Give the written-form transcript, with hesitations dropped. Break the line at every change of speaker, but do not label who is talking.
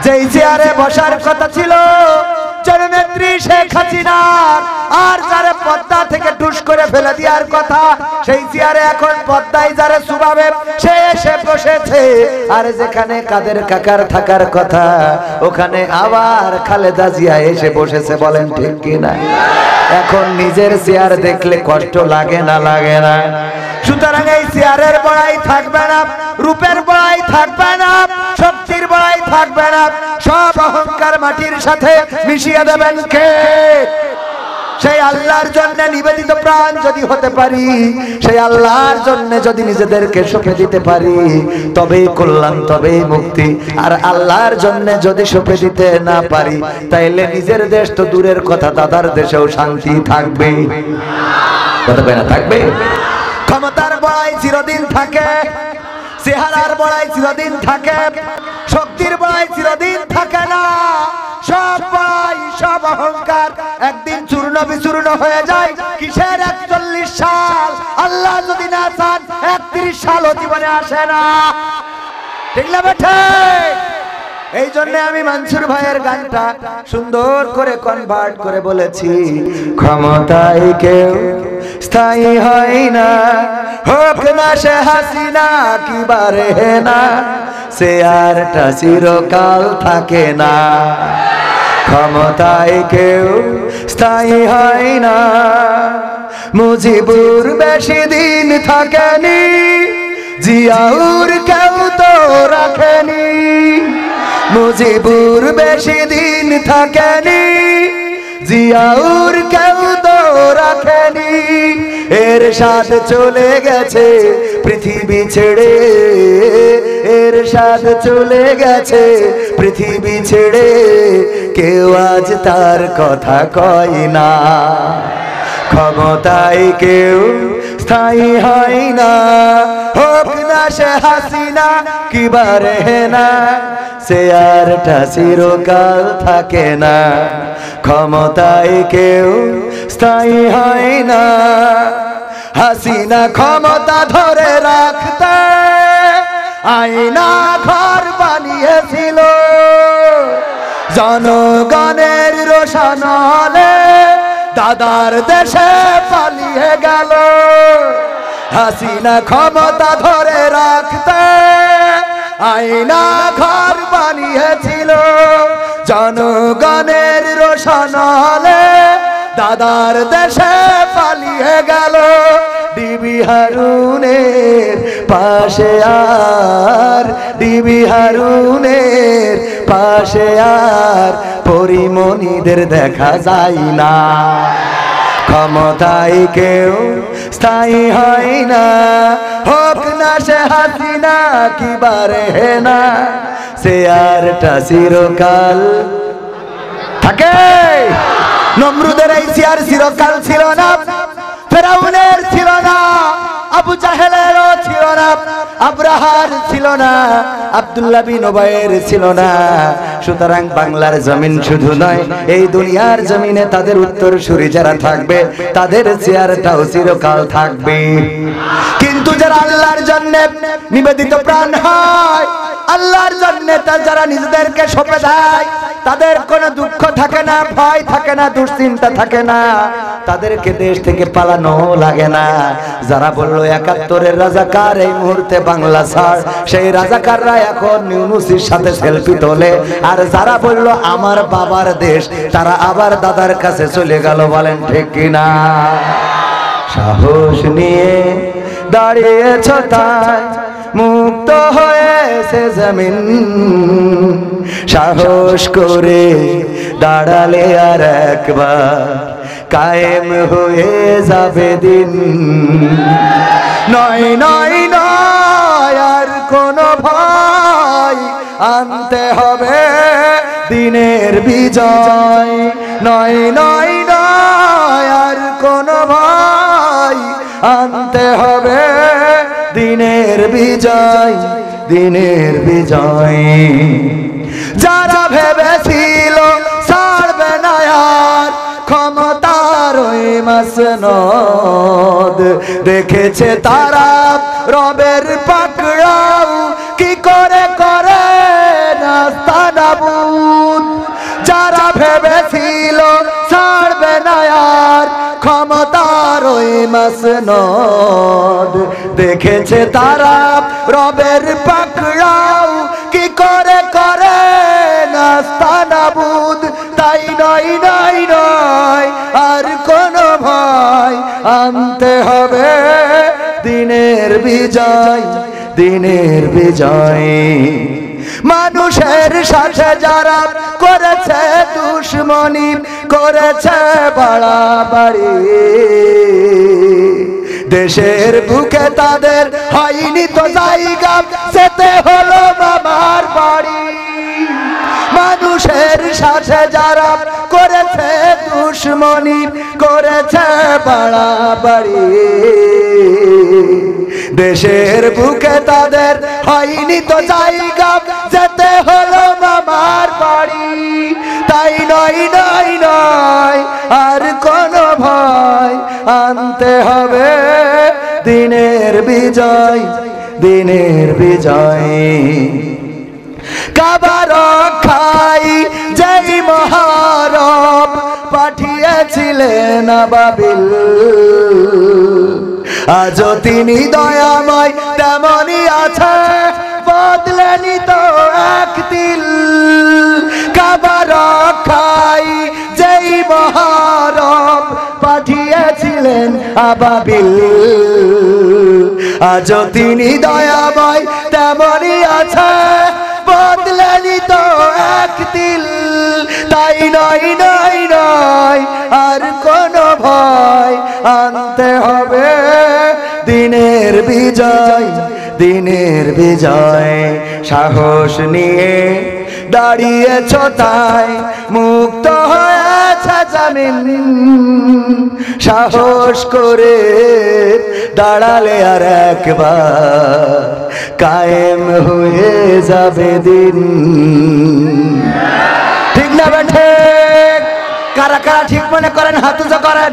যেই চেয়ারে বসার কথা ছিল জননেত্রী শেখ হাসিনার, আর যারে পদ্মা থেকে টুস করে ফেলে দেওয়ার কথা, সেই চেয়ারে এখন পদ্মায় যারে সুবাবে সে এসে বসেছে। আর যেখানে কাদের কাকার থাকার কথা ওখানে আবার খালেদা জিয়া এসে বসেছে। বলেন ঠিক কিনা? এখন নিজের চেয়ার দেখলে কষ্ট লাগে না? লাগে না? সুতরাং এই চেয়ারের বড়াই থাকবে না, রূপের বড়াই থাকবে না, শক্তির বড়াই থাকবে না, সব অহংকার মাটির সাথে মিশিয়ে দেবেন কে? সেই আল্লাহর জন্য নিবেদিত প্রাণ যদি হতে পারি, সেই আল্লাহর জন্য যদি নিজেদেরকে সঁপে দিতে পারি, তবেই কল্যাণ, তবেই মুক্তি। আর আল্লাহর জন্য যদি সঁপে দিতে না পারি, তাইলে নিজের দেশ তো দূরের কথা, দাদার দেশেও শান্তি থাকবে? কথা কয় না? থাকবে। ক্ষমতার বড়াই চিরদিন থাকে, চেহারার বড়াই চিরদিন থাকে, শক্তির বড়াই চিরদিন থাকে না। সব বড়াই, সব অহংকার একদিন চূর্ণ বিচূর্ণ হয়ে যায়। কিসের 41 সাল? আল্লাহ যদি না চান 31 সালও জীবনে আসে না। ঠিক না বেঠে? এই জন্য আমি মনসুর ভাইয়ের গানটা সুন্দর করে কনভার্ট করে বলেছি, ক্ষমতায় কেউ স্থায়ী হয় না, হোক না সে হাসিনা কি বারে না, সে আরটা চিরকাল থাকে না। ক্ষমতায় কেউ স্থায়ী হয় না, মুজিবুর বেশি দিন থাকেনি, জিয়াউর কেউ তো রাখেনি। মুজিবুর বেশি দিন থাকেনি, জিয়াউর কেউ তো রাখেনি। এরশাদ চলে গেছে পৃথিবী ছেড়ে, এরশাদ চলে গেছে পৃথিবী ছেড়ে, কেউ আজ তার কথা কয় না। ক্ষমতায় কেউ স্থায়ী হয় না, হোক না সে হাসিনা কি বারে না, সে আরটা চিরকাল থাকে না। ক্ষমতায় কেউ স্থায়ী হয় না, হাসিনা ক্ষমতা ধরে রাখতে আয়না ঘর বানিয়েছিল, জনগণের রোশনালে দাদার দেশে পালিয়ে গেল। হাসিনা ক্ষমতা ধরে রাখতে আয়না ঘর বানিয়েছিল, জনগণের রোশনালে দাদার দেশে পালিয়ে গেল। ডিবি হারুনের পাশে আর, ডিবি হারুনের পাশে আর পরিমণিদের দেখা যায় না। ক্ষমতায় কেউ স্থায়ী হয় না, হোক না সে হাসিনা কি বারে না, সে আরটা চিরকাল থাকে। নমরুদের এই চেয়ার চিরকাল ছিল না, ফেরাউনের ছিল না, আবু জাহেলেরও ছিল না, আব্রাহার ছিল না, আব্দুল্লাহ বিন উবাইয়ের ছিল না। সুতরাং বাংলার জমিন শুধু নয়, এই দুনিয়ার জমিনে তাদের উত্তরসূরি যারা থাকবে তাদের চেয়ারটাও চিরকাল থাকবে। কিন্তু যারা আল্লাহর জন্য নিবেদিত প্রাণ হয়, আল্লাহর জন্য যারা নিজেদেরকে সঁপে দেয়, তাদের কোনো দুঃখ থাকে না, ভয় থাকে না, দুশ্চিন্তা থাকে না, তাদেরকে দেশ থেকে পালানো লাগে না। যারা বললো ৭১-এর রাজাকার এই মুহূর্তে বাংলা ছাড়, সেই রাজাকাররা এখন ইউনূসের সাথে সেলফি তোলে। আর যারা বললো আমার বাবার দেশ, তারা আবার দাদার কাছে চলে গেল। বলেন ঠিক কিনা? সাহস নিয়ে দাঁড়িয়েছ তাই মুক্ত হয়েছে জমিন, সাহস করে দাঁড়ালে আর একবার কায়েম হয়ে যাবে দিন। নয় নয় নয় আর কোনো ভয়, আনতে হবে দিনের বিজয়। নয় নয় নয় আর কোনো ভয়, আনতে হবে দিনের বিজয়, দিনের বিজয়। যারা ভেবেছিল ছাড়বে না আর ক্ষমতার ওই মাসনদ, দেখেছে তারা রবের পাকড়াও কি করে করে নাস্তানাবুদ। তাবুত যারা ভেবেছিল ছাড়বে না আর ক্ষমতার ওই মাসনদ দেখেছে তারা রবের পাকড়াও কি করে করে নাস্তানাবুদ তাই নয় নয় নয় আর কোন ভয় আনতে হবে দিনের বিজয় দিনের বিজয় মানুষের সাথে যারা করেছে দুশ্মনী করেছে বাড়াবাড়ি দেশের বুকে তাদের হয়নি তো জায়গা যেতে হলো মামার বাড়ি মানুষের সাথে যারা করেছে দুশ্মনী করেছে বাড়াবাড়ি দেশের বুকে তাদের হয়নি তো জায়গা যেতে হলো মামার বাড়ি তাই নয় নয় নয় আর কোন ভয় আনতে হবে দিনের বিজয় দিনের বিজয় কাবার খাই যেই মহারব পাঠিয়েছিলেন আবাবিল আজও তিনি দয়াময় তেমনই আছে বদলেনি তো এক দিল কাবার খাই যেই মহারব পাঠিয়েছিলেন আবাবিল আজও তিনি দয়াময় তেমনই আছে বদলেনি তো এক দিল তাই নয় নয় নয় আর কোন ভয় আনতে হবে দিনের বিজয় দিনের বিজয় সাহস নিয়ে দাঁড়িয়েছ তাই মুক্ত হয়েছে জামিন সাহস করে দাঁড়ালে আর একবার কায়েম হয়ে যাবে দিন ঠিক না বেঠে কারা কারা ঠিক মনে করেন হাত উঁচু করেন